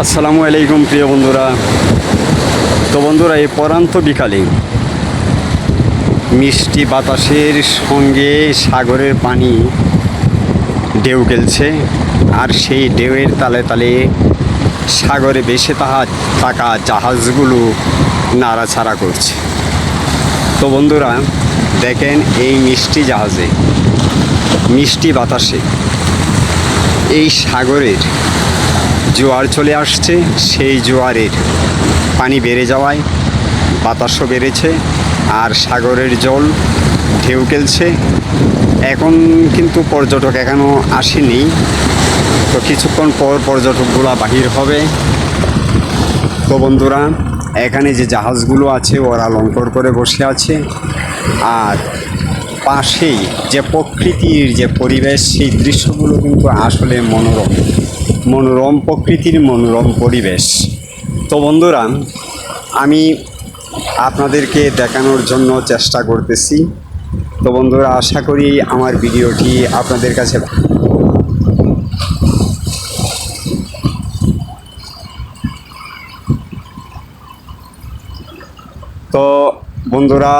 আসসালামু আলাইকুম প্রিয় বন্ধুরা। তো বন্ধুরা, এই পরান্ত বিকালে মিষ্টি বাতাসের সঙ্গে সাগরের পানি ঢেউ খেলছে, আর সেই ঢেউয়ের তালে তালে সাগরে ভেসে থাকা জাহাজগুলো নাড়াচাড়া করছে। তো বন্ধুরা দেখেন, এই মিষ্টি জাহাজে মিষ্টি বাতাসে এই সাগরের জোয়ার চলে আসছে। সেই জোয়ারের পানি বেড়ে যাওয়ায় বাতাসও বেড়েছে, আর সাগরের জল ঢেউ খেলছে। এখন কিন্তু পর্যটক এখনও আসেনি, তো কিছুক্ষণ পর পর্যটকগুলো বাহির হবে। তো বন্ধুরা, এখানে যে জাহাজগুলো আছে ওরা লঙ্কর করে বসে আছে, আর পাশেই যে প্রকৃতির যে পরিবেশ, সেই দৃশ্যগুলো কিন্তু আসলে মনোরম মনোরম প্রকৃতির মনোরম পরিবেশ। তো বন্ধুরা, আমি আপনাদেরকে দেখানোর জন্য চেষ্টা করতেছি। তো বন্ধুরা, আশা করি আমার ভিডিওটি আপনাদের কাছে তো বন্ধুরা